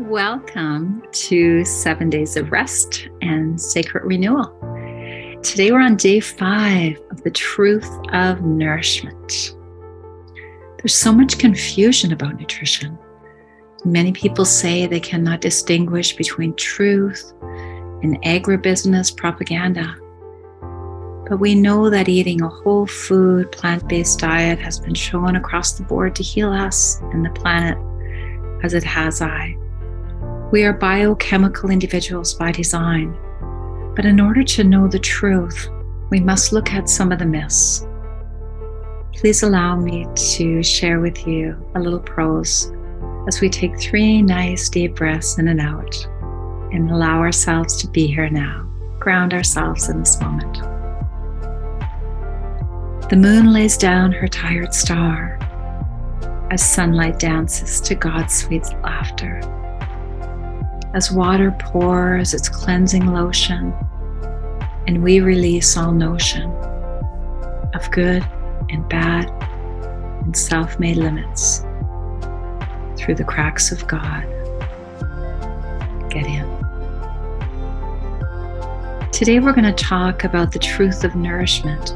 Welcome to 7 Days of Rest and Sacred Renewal. Today we're on day 5 of the Truth of Nourishment. There's so much confusion about nutrition. Many people say they cannot distinguish between truth and agribusiness propaganda. But we know that eating a whole food, plant-based diet has been shown across the board to heal us and the planet as it has I. We are biochemical individuals by design, but in order to know the truth, we must look at some of the myths. Please allow me to share with you a little prose as we take 3 nice deep breaths in and out and allow ourselves to be here now, ground ourselves in this moment. The moon lays down her tired star as sunlight dances to God's sweet laughter. As water pours its cleansing lotion, and we release all notion of good and bad and self-made limits through the cracks of God. Get in. Today we're going to talk about the truth of nourishment,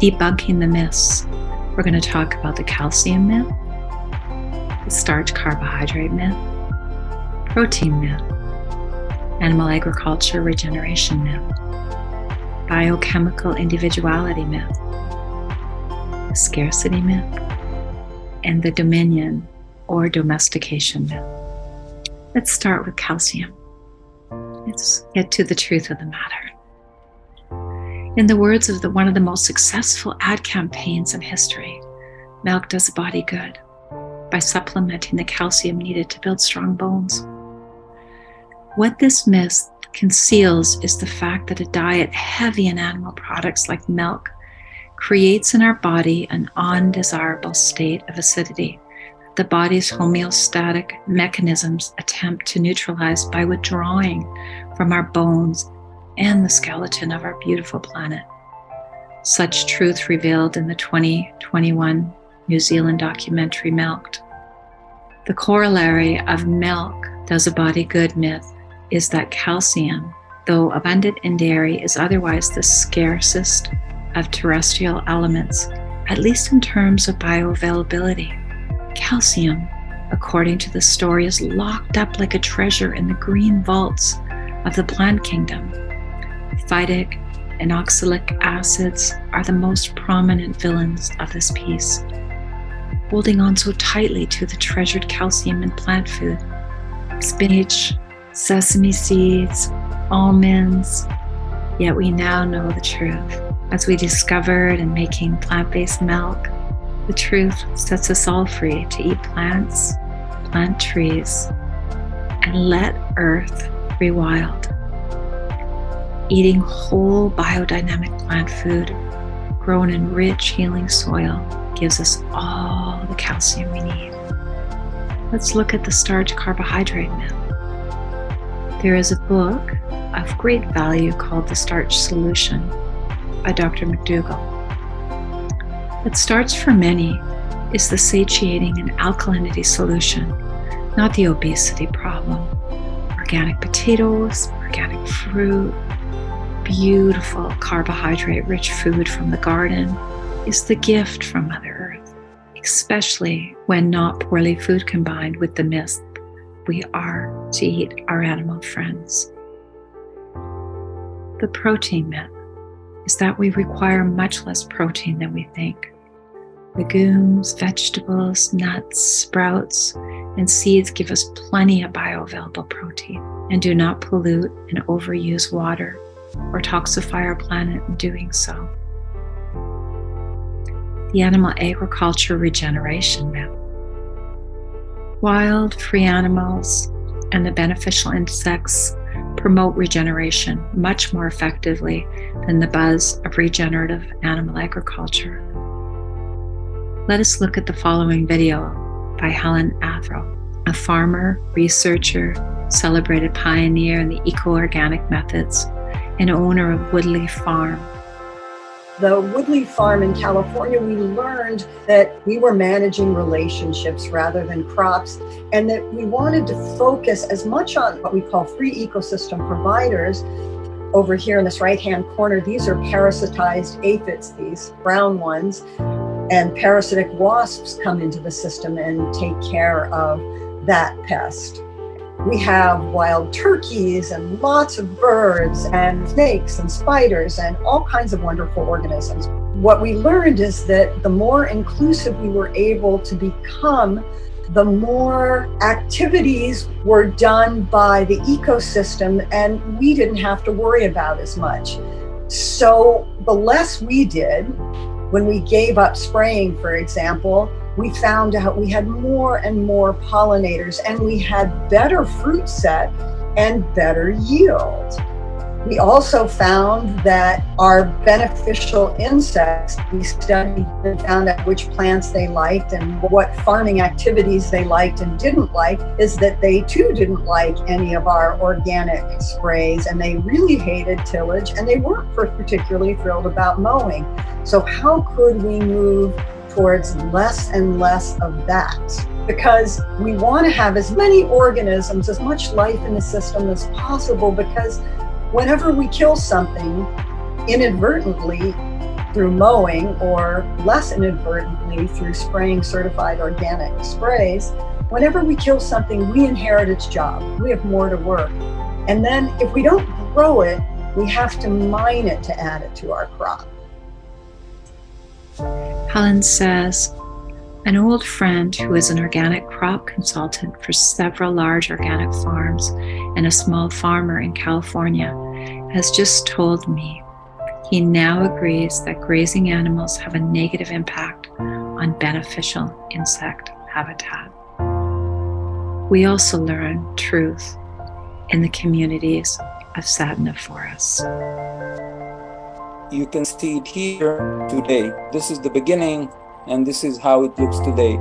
debunking the myths. We're going to talk about the calcium myth, the starch carbohydrate myth, protein myth, animal agriculture regeneration myth, biochemical individuality myth, the scarcity myth, and the dominion or domestication myth. Let's start with calcium. Let's get to the truth of the matter. In the words of one of the most successful ad campaigns in history, milk does the body good by supplementing the calcium needed to build strong bones. What this myth conceals is the fact that a diet heavy in animal products like milk creates in our body an undesirable state of acidity that the body's homeostatic mechanisms attempt to neutralize by withdrawing from our bones and the skeleton of our beautiful planet. Such truth revealed in the 2021 New Zealand documentary Milked. The corollary of milk does a body good myth is that calcium, though abundant in dairy, is otherwise the scarcest of terrestrial elements, at least in terms of bioavailability. Calcium, according to the story, is locked up like a treasure in the green vaults of the plant kingdom. Phytic and oxalic acids are the most prominent villains of this piece, holding on so tightly to the treasured calcium in plant food. Spinach, sesame seeds, almonds, yet we now know the truth. As we discovered in making plant-based milk, the truth sets us all free to eat plants, plant trees, and let earth rewild. Eating whole biodynamic plant food grown in rich healing soil gives us all the calcium we need. Let's look at the starch carbohydrate myth. There is a book of great value called The Starch Solution by Dr. McDougall. But starch for many is the satiating and alkalinity solution, not the obesity problem. Organic potatoes, organic fruit, beautiful carbohydrate-rich food from the garden is the gift from Mother Earth, especially when not poorly food combined with the myth we are to eat our animal friends. The protein myth is that we require much less protein than we think. Legumes, vegetables, nuts, sprouts, and seeds give us plenty of bioavailable protein and do not pollute and overuse water or toxify our planet in doing so. The animal agriculture regeneration myth. Wild, free animals and the beneficial insects promote regeneration much more effectively than the buzz of regenerative animal agriculture. Let us look at the following video by Helen Athro, a farmer, researcher, celebrated pioneer in the eco-organic methods, and owner of Woodley Farm. the Woodley farm in California, we learned that we were managing relationships rather than crops, and that we wanted to focus as much on what we call free ecosystem providers. Over here in this right-hand corner, these are parasitized aphids, these brown ones, and parasitic wasps come into the system and take care of that pest. We have wild turkeys and lots of birds and snakes and spiders and all kinds of wonderful organisms. What we learned is that the more inclusive we were able to become, the more activities were done by the ecosystem and we didn't have to worry about as much. So the less we did, when we gave up spraying, for example, we found out we had more and more pollinators and we had better fruit set and better yield. We also found that our beneficial insects, we studied and found out which plants they liked and what farming activities they liked and didn't like, is that they too didn't like any of our organic sprays, and they really hated tillage, and they weren't particularly thrilled about mowing. So how could we move towards less and less of that? Because we want to have as many organisms, as much life in the system as possible, because whenever we kill something inadvertently through mowing, or less inadvertently through spraying certified organic sprays, whenever we kill something, we inherit its job. We have more to work. And then if we don't grow it, we have to mine it to add it to our crop. Helen says, an old friend who is an organic crop consultant for several large organic farms and a small farmer in California has just told me he now agrees that grazing animals have a negative impact on beneficial insect habitat. We also learn truth in the communities of Sadhana forests. You can see it here today. This is the beginning, and this is how it looks today.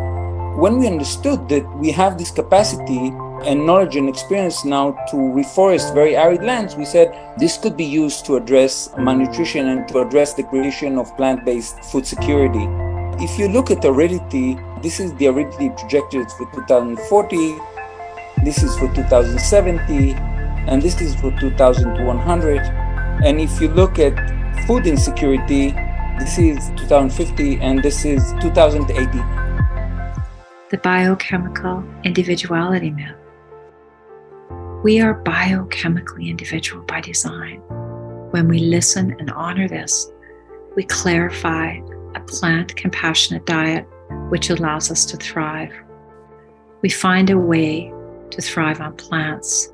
When we understood that we have this capacity and knowledge and experience now to reforest very arid lands, we said this could be used to address malnutrition and to address the creation of plant-based food security. If you look at aridity, this is the aridity projected for 2040, this is for 2070, and this is for 2100. And if you look at food insecurity, this is 2050 and this is 2080. The biochemical individuality myth. We are biochemically individual by design. When we listen and honor this, we clarify a plant compassionate diet which allows us to thrive. We find a way to thrive on plants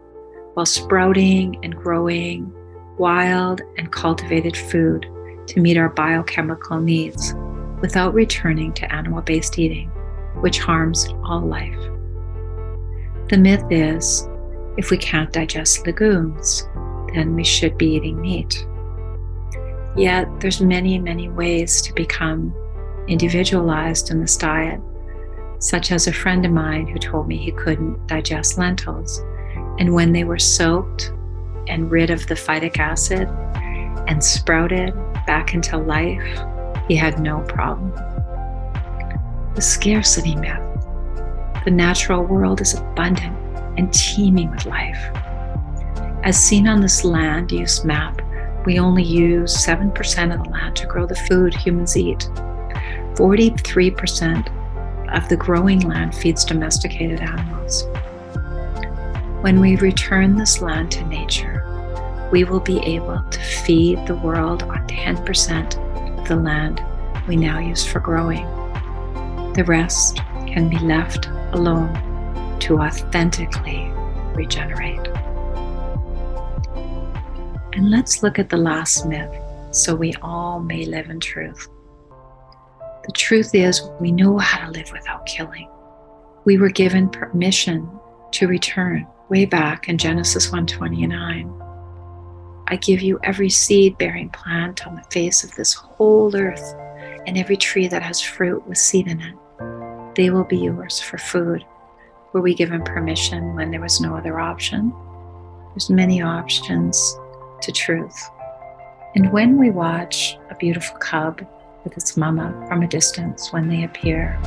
while sprouting and growing wild and cultivated food to meet our biochemical needs without returning to animal-based eating, which harms all life. The myth is, if we can't digest legumes, then we should be eating meat. Yet there's many, many ways to become individualized in this diet, such as a friend of mine who told me he couldn't digest lentils, and when they were soaked and rid of the phytic acid and sprouted back into life, he had no problem. The scarcity myth. The natural world is abundant and teeming with life. As seen on this land use map, we only use 7% of the land to grow the food humans eat. 43% of the growing land feeds domesticated animals. When we return this land to nature, we will be able to feed the world on 10% of the land we now use for growing. The rest can be left alone to authentically regenerate. And let's look at the last myth, so we all may live in truth. The truth is, we know how to live without killing. We were given permission to return way back in Genesis 1:29. I give you every seed-bearing plant on the face of this whole earth, and every tree that has fruit with seed in it. They will be yours for food. Were we given permission when there was no other option? There's many options to truth. And when we watch a beautiful cub with its mama from a distance when they appear,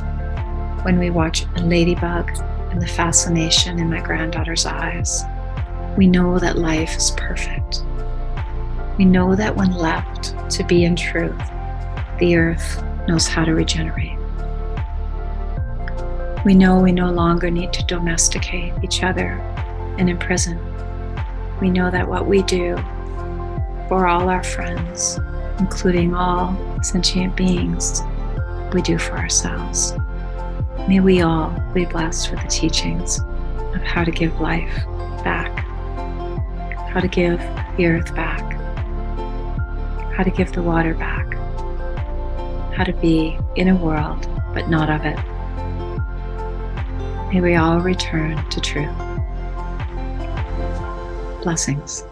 when we watch a ladybug and the fascination in my granddaughter's eyes, we know that life is perfect. We know that when left to be in truth, the earth knows how to regenerate. We know we no longer need to domesticate each other and imprison. We know that what we do for all our friends, including all sentient beings, we do for ourselves. May we all be blessed with the teachings of how to give life back, how to give the earth back, how to give the water back, how to be in a world but not of it. May we all return to truth. Blessings.